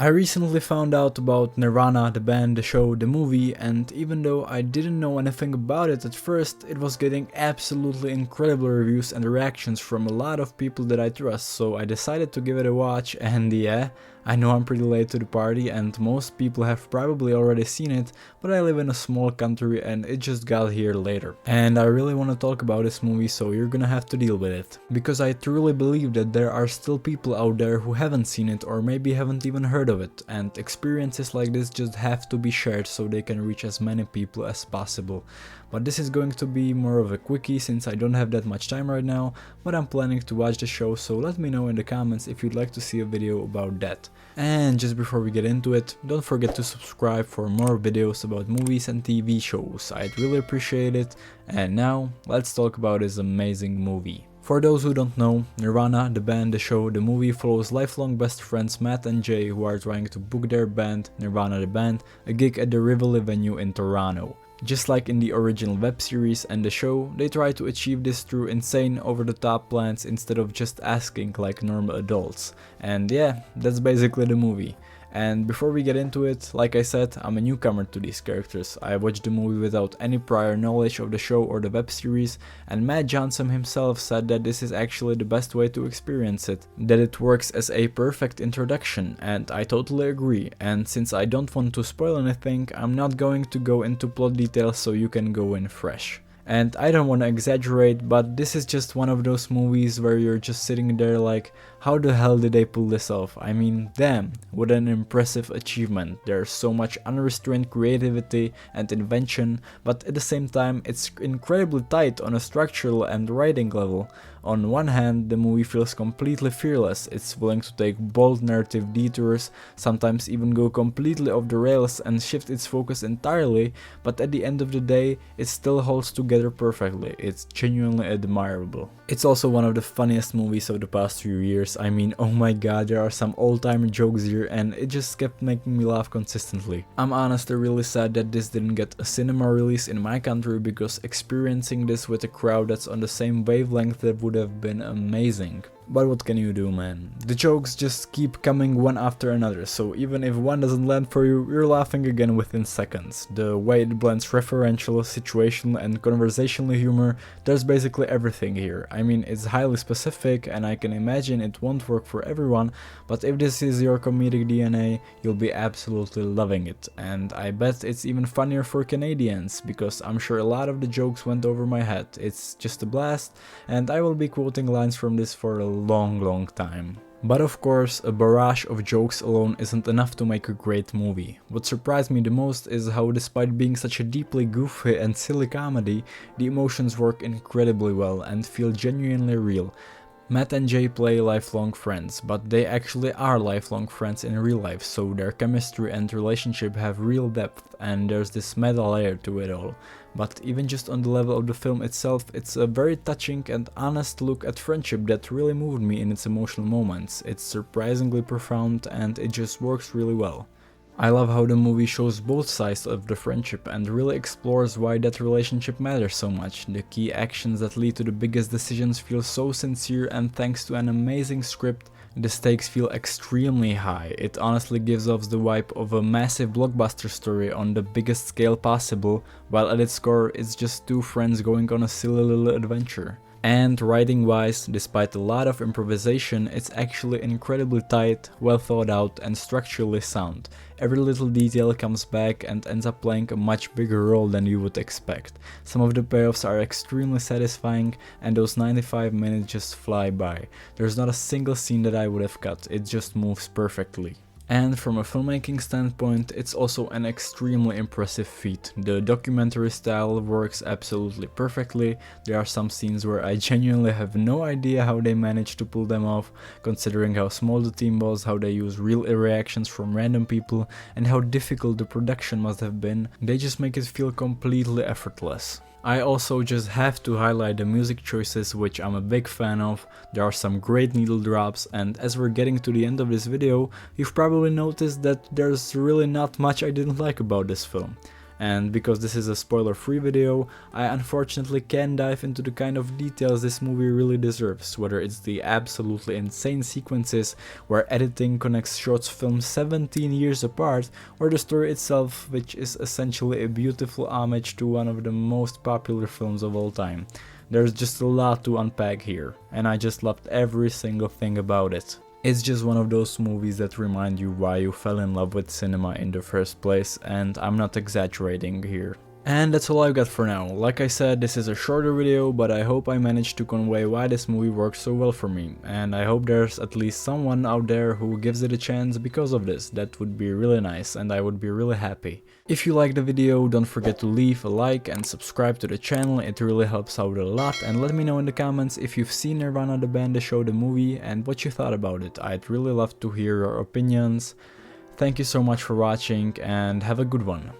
I recently found out about Nirvana, the band, the show, the movie, and even though I didn't know anything about it at first, it was getting absolutely incredible reviews and reactions from a lot of people that I trust, so I decided to give it a watch. And yeah, I know I'm pretty late to the party and most people have probably already seen it, but I live in a small country and it just got here later. And I really want to talk about this movie, so you're gonna have to deal with it. Because I truly believe that there are still people out there who haven't seen it or maybe haven't even heard of it, and experiences like this just have to be shared so they can reach as many people as possible. But this is going to be more of a quickie since I don't have that much time right now, but I'm planning to watch the show, so let me know in the comments if you'd like to see a video about that. And just before we get into it, don't forget to subscribe for more videos about movies and TV shows, I'd really appreciate it. And now, let's talk about this amazing movie. For those who don't know, Nirvana, the band, the show, the movie follows lifelong best friends Matt and Jay who are trying to book their band, Nirvana the band, a gig at the Rivoli venue in Toronto. Just like in the original web series and the show, they try to achieve this through insane over-the-top plans instead of just asking like normal adults. And yeah, that's basically the movie. And before we get into it, like I said, I'm a newcomer to these characters. I watched the movie without any prior knowledge of the show or the web series, and Matt Johnson himself said that this is actually the best way to experience it, that it works as a perfect introduction, and I totally agree. And since I don't want to spoil anything, I'm not going to go into plot details so you can go in fresh. And I don't want to exaggerate, but this is just one of those movies where you're just sitting there like, how the hell did they pull this off? I mean, damn, what an impressive achievement. There's so much unrestrained creativity and invention, but at the same time it's incredibly tight on a structural and writing level. On one hand, the movie feels completely fearless, it's willing to take bold narrative detours, sometimes even go completely off the rails and shift its focus entirely, but at the end of the day, it still holds together perfectly. It's genuinely admirable. It's also one of the funniest movies of the past few years. I mean, oh my god, there are some old-timer jokes here and it just kept making me laugh consistently. I'm honestly really sad that this didn't get a cinema release in my country, because experiencing this with a crowd that's on the same wavelength, that would have been amazing. But what can you do, man? The jokes just keep coming one after another, so even if one doesn't land for you, you're laughing again within seconds. The way it blends referential, situational and conversational humor, there's basically everything here. I mean, it's highly specific and I can imagine it won't work for everyone, but if this is your comedic DNA, you'll be absolutely loving it. And I bet it's even funnier for Canadians, because I'm sure a lot of the jokes went over my head. It's just a blast, and I will be quoting lines from this for a long time. But of course, a barrage of jokes alone isn't enough to make a great movie. What surprised me the most is how, despite being such a deeply goofy and silly comedy, the emotions work incredibly well and feel genuinely real. Matt and Jay play lifelong friends, but they actually are lifelong friends in real life, so their chemistry and relationship have real depth, and there's this meta layer to it all. But even just on the level of the film itself, it's a very touching and honest look at friendship that really moved me in its emotional moments. It's surprisingly profound and it just works really well. I love how the movie shows both sides of the friendship and really explores why that relationship matters so much. The key actions that lead to the biggest decisions feel so sincere, and thanks to an amazing script, the stakes feel extremely high. It honestly gives off the vibe of a massive blockbuster story on the biggest scale possible, while at its core it's just two friends going on a silly little adventure. And writing wise, despite a lot of improvisation, it's actually incredibly tight, well thought out and structurally sound. Every little detail comes back and ends up playing a much bigger role than you would expect. Some of the payoffs are extremely satisfying, and those 95 minutes just fly by. There's not a single scene that I would have cut, it just moves perfectly. And from a filmmaking standpoint, it's also an extremely impressive feat. The documentary style works absolutely perfectly. There are some scenes where I genuinely have no idea how they managed to pull them off, considering how small the team was, how they use real reactions from random people, and how difficult the production must have been. They just make it feel completely effortless. I also just have to highlight the music choices, which I'm a big fan of. There are some great needle drops, and as we're getting to the end of this video, you've probably noticed that there's really not much I didn't like about this film. And because this is a spoiler-free video, I unfortunately can't dive into the kind of details this movie really deserves, whether it's the absolutely insane sequences where editing connects shots filmed 17 years apart, or the story itself, which is essentially a beautiful homage to one of the most popular films of all time. There's just a lot to unpack here, and I just loved every single thing about it. It's just one of those movies that remind you why you fell in love with cinema in the first place, and I'm not exaggerating here. And that's all I've got for now. Like I said, this is a shorter video, but I hope I managed to convey why this movie works so well for me, and I hope there's at least someone out there who gives it a chance because of this. That would be really nice, and I would be really happy. If you liked the video, don't forget to leave a like and subscribe to the channel, it really helps out a lot, and let me know in the comments if you've seen Nirvana the band, the show, the movie, and what you thought about it. I'd really love to hear your opinions. Thank you so much for watching, and have a good one.